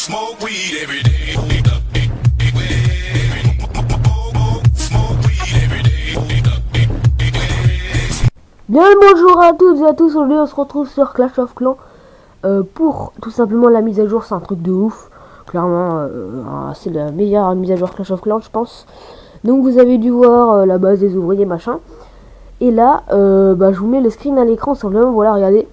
Smoke weed every day. Bien le bonjour à toutes et à tous, aujourd'hui on se retrouve sur Clash of Clans pour tout simplement la mise à jour. C'est un truc de ouf, clairement c'est la meilleure mise à jour Clash of Clans je pense. Donc vous avez dû voir la base des ouvriers machin. Et là je vous mets le screen à l'écran simplement. Voilà, regardez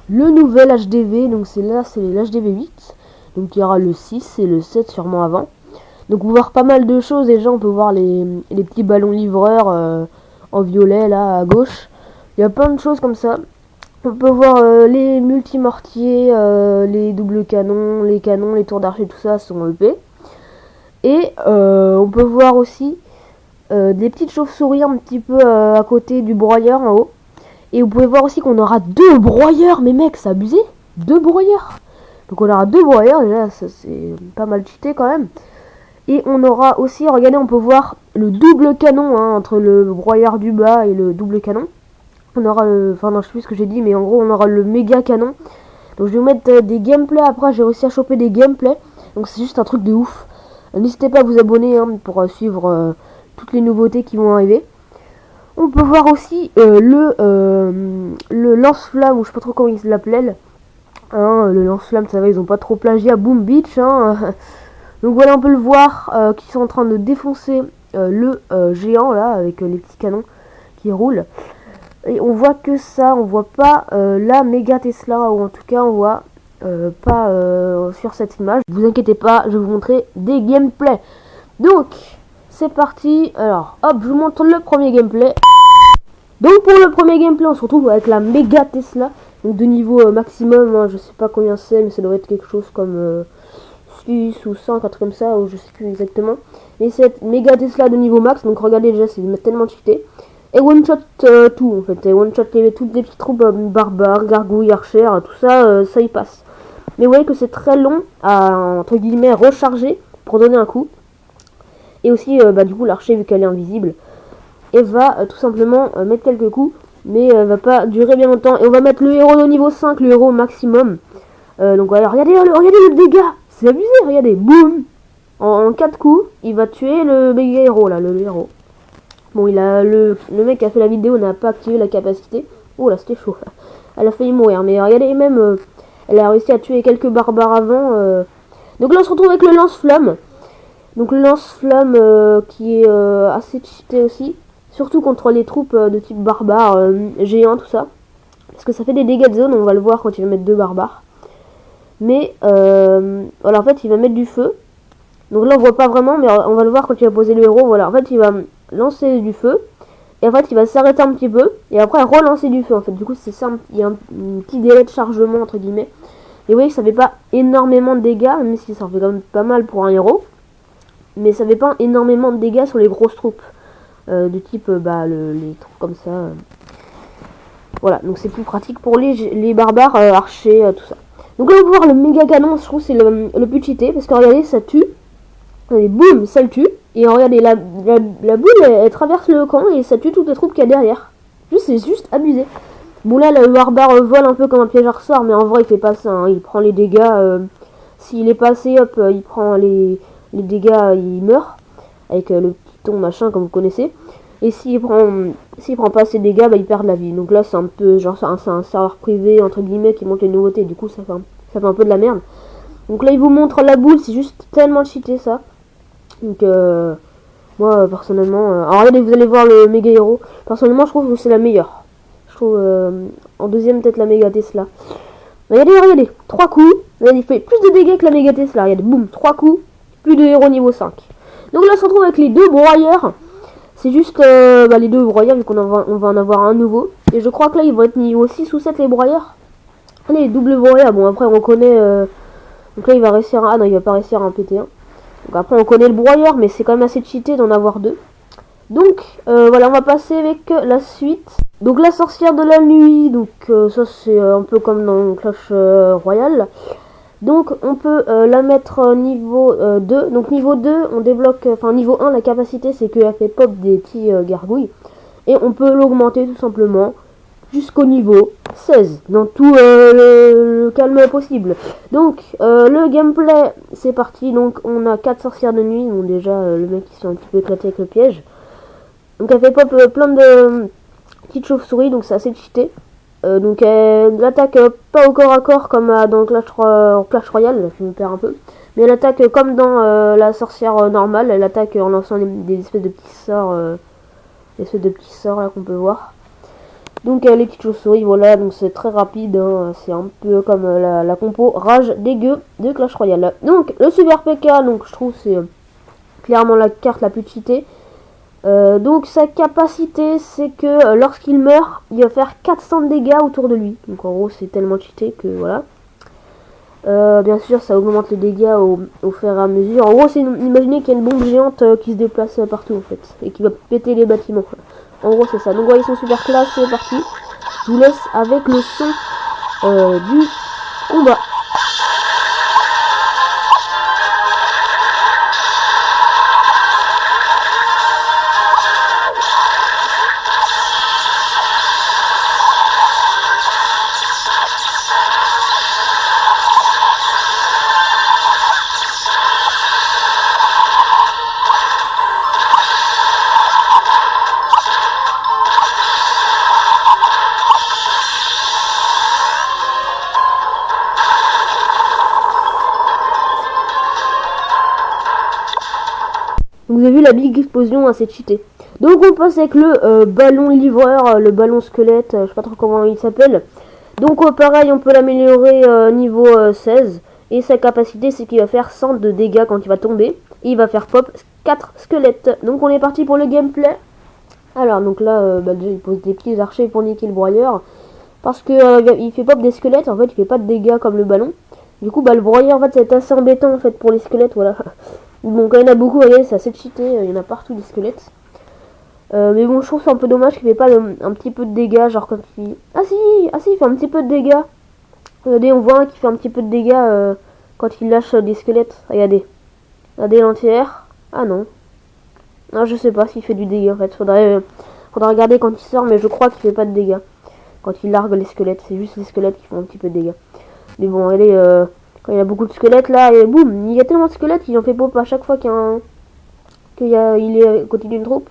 le nouvel HDV. Donc c'est l'HDV 8. Donc il y aura le 6 et le 7 sûrement avant. Donc on peut voir pas mal de choses déjà. On peut voir les petits ballons livreurs en violet là à gauche. Il y a plein de choses comme ça. On peut voir les multimortiers, les doubles canons, les tours d'archer, tout ça sont EP. Et on peut voir aussi des petites chauves-souris un petit peu à côté du broyeur en haut. Et vous pouvez voir aussi qu'on aura 2 broyeurs. Mais mec, c'est abusé, 2 broyeurs. Donc on aura 2 broyeurs, déjà ça c'est pas mal cheaté quand même. Et on aura aussi, regardez, on peut voir le double canon entre le broyeur du bas et le double canon. On aura enfin non, je sais plus ce que j'ai dit, mais en gros on aura le méga canon. Donc je vais vous mettre des gameplays après. J'ai réussi à choper des gameplays, donc c'est juste un truc de ouf. N'hésitez pas à vous abonner pour suivre toutes les nouveautés qui vont arriver. On peut voir aussi le lance-flamme, ou je sais pas trop comment ils l'appellent. Le lance-flamme, ça va, ils ont pas trop plagié à Boom Beach. Donc voilà, on peut le voir qui sont en train de défoncer le géant là avec les petits canons qui roulent. Et on voit que ça, on voit pas la méga Tesla, ou en tout cas on voit pas sur cette image. Ne vous inquiétez pas, je vais vous montrer des gameplays. Donc c'est parti. Alors hop, je vous montre le premier gameplay. Donc pour le premier gameplay, on se retrouve avec la méga Tesla, donc de niveau maximum, je sais pas combien c'est, mais ça doit être quelque chose comme 6 ou 5, un truc comme ça, ou je sais plus exactement. Mais cette méga Tesla de niveau max, donc regardez déjà, c'est tellement cheaté. Et one shot tout en fait, et one shot toutes les petites troupes barbares, gargouilles, archères, tout ça, ça y passe. Mais vous voyez que c'est très long à entre guillemets recharger pour donner un coup. Et aussi du coup l'archer, vu qu'elle est invisible, elle va tout simplement mettre quelques coups, mais va pas durer bien longtemps. Et on va mettre le héros au niveau 5, le héros maximum. Donc voilà, regardez le dégât, c'est abusé, regardez, boum, en 4 coups, il va tuer le méga héros là, le héros. Bon, il a le mec qui a fait la vidéo n'a pas activé la capacité. Oh là, c'était chaud. Elle a failli mourir. Mais regardez, même, elle a réussi à tuer quelques barbares avant. Donc là, on se retrouve avec le lance-flamme. Donc le lance-flamme qui est assez cheaté aussi. Surtout contre les troupes de type barbare, géant, tout ça. Parce que ça fait des dégâts de zone, on va le voir quand il va mettre 2 barbares. Mais, voilà, en fait, il va mettre du feu. Donc là, on voit pas vraiment, mais on va le voir quand il va poser le héros. Voilà, en fait, il va lancer du feu, et en fait il va s'arrêter un petit peu et après relancer du feu. En fait du coup c'est ça, il y a un petit délai de chargement entre guillemets, et vous voyez que ça fait pas énormément de dégâts, même si ça fait quand même pas mal pour un héros, mais ça fait pas énormément de dégâts sur les grosses troupes de type les troupes comme ça. Voilà, donc c'est plus pratique pour les barbares, archers, tout ça. Donc là on peut voir le méga canon. Je trouve que c'est le plus cheaté, parce que regardez, ça tue, et boum, ça le tue. Et regardez, la boule, elle traverse le camp et ça tue toutes les troupes qu'il y a derrière. C'est juste abusé. Bon là, le barbare vole un peu comme un piège à ressort, mais en vrai, il fait pas ça. Il prend les dégâts. S'il est passé, hop, il prend les dégâts, il meurt. Avec le piton machin, comme vous connaissez. Et s'il prend pas ses dégâts, il perd la vie. Donc là, c'est un peu, genre, c'est un serveur privé, entre guillemets, qui monte les nouveautés. Du coup, ça fait un peu de la merde. Donc là, il vous montre la boule, c'est juste tellement cheaté, ça. Donc moi personnellement, alors regardez, vous allez voir le méga héros. Personnellement je trouve que c'est la meilleure. Je trouve en deuxième peut-être la méga Tesla. Regardez, 3 coups, regardez, il fait plus de dégâts que la méga Tesla. Regardez, boum, 3 coups, plus de héros niveau 5. Donc là on se retrouve avec les 2 broyeurs. C'est juste les 2 broyeurs, vu qu'on va en avoir un nouveau. Et je crois que là ils vont être niveau 6 ou 7 les broyeurs. Allez, double broyeur, bon après on connaît donc là il va réussir non, il va pas réussir à en péter un. Donc après on connaît le broyeur, mais c'est quand même assez cheaté d'en avoir 2. Donc voilà, on va passer avec la suite. Donc la sorcière de la nuit, donc ça c'est un peu comme dans Clash Royale. Donc on peut la mettre niveau 2. Donc niveau 2 on débloque, enfin niveau 1 la capacité c'est qu'elle fait pop des petits gargouilles. Et on peut l'augmenter tout simplement jusqu'au niveau 16 dans tout le calme possible. Donc le gameplay c'est parti. Donc on a 4 sorcières de nuit. Donc déjà le mec qui sont un petit peu éclaté avec le piège. Donc elle fait pop plein de petites chauves-souris, donc c'est assez cheaté. Donc elle attaque pas au corps à corps comme dans Clash Royale, je me perds un peu. Mais elle attaque comme dans la sorcière normale, elle attaque en lançant des espèces de petits sorts, là qu'on peut voir. Donc les petites chauves-souris, voilà, donc c'est très rapide, hein, c'est un peu comme la compo rage dégueu de Clash Royale. Donc le Super PK, donc je trouve c'est clairement la carte la plus cheatée. Donc sa capacité c'est que lorsqu'il meurt il va faire 400 dégâts autour de lui. Donc en gros c'est tellement cheaté que voilà. Bien sûr ça augmente les dégâts au fur et à mesure. En gros c'est imaginez qu'il y a une bombe géante qui se déplace partout en fait et qui va péter les bâtiments. En gros c'est ça. Donc voilà, ils sont super classe, c'est parti. Je vous laisse avec le son du combat. Vous avez vu la big explosion, assez cheaté. Donc on passe avec le ballon livreur, le ballon squelette, je sais pas trop comment il s'appelle. Donc pareil, on peut l'améliorer niveau 16. Et sa capacité c'est qu'il va faire 100 de dégâts quand il va tomber. Et il va faire pop 4 squelettes. Donc on est parti pour le gameplay. Alors donc là, déjà, il pose des petits archers pour niquer le broyeur. Parce que il fait pop des squelettes, en fait il fait pas de dégâts comme le ballon. Du coup le broyeur en fait c'est assez embêtant en fait pour les squelettes, voilà. Bon, quand il y en a beaucoup, vous voyez, c'est assez cheaté, il y en a partout des squelettes. Mais bon, je trouve c'est un peu dommage qu'il fait pas un petit peu de dégâts, genre quand il... Ah si, il fait un petit peu de dégâts. Regardez, on voit qu'il fait un petit peu de dégâts quand il lâche des squelettes. Regardez. Regardez l'entière. Ah non. Non, je sais pas s'il fait du dégât en fait. Faudrait regarder quand il sort, mais je crois qu'il fait pas de dégâts. Quand il largue les squelettes, c'est juste les squelettes qui font un petit peu de dégâts. Mais bon, elle est... Quand il y a beaucoup de squelettes là, et boum, il y a tellement de squelettes qu'il en fait pop à chaque fois qu'il est à côté d'une troupe.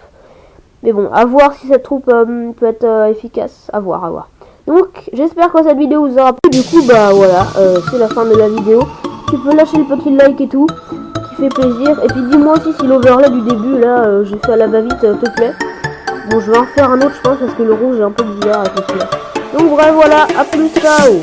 Mais bon, à voir si cette troupe peut être efficace. À voir. Donc, j'espère que cette vidéo vous aura plu. Du coup, bah voilà, c'est la fin de la vidéo. Tu peux lâcher le petit like et tout, qui fait plaisir. Et puis dis-moi aussi si l'overlay du début là, j'ai fait à la va-vite, te plaît. Bon, je vais en faire un autre, je pense, parce que le rouge est un peu bizarre avec le celui-là. Donc bref, voilà, à plus, ciao.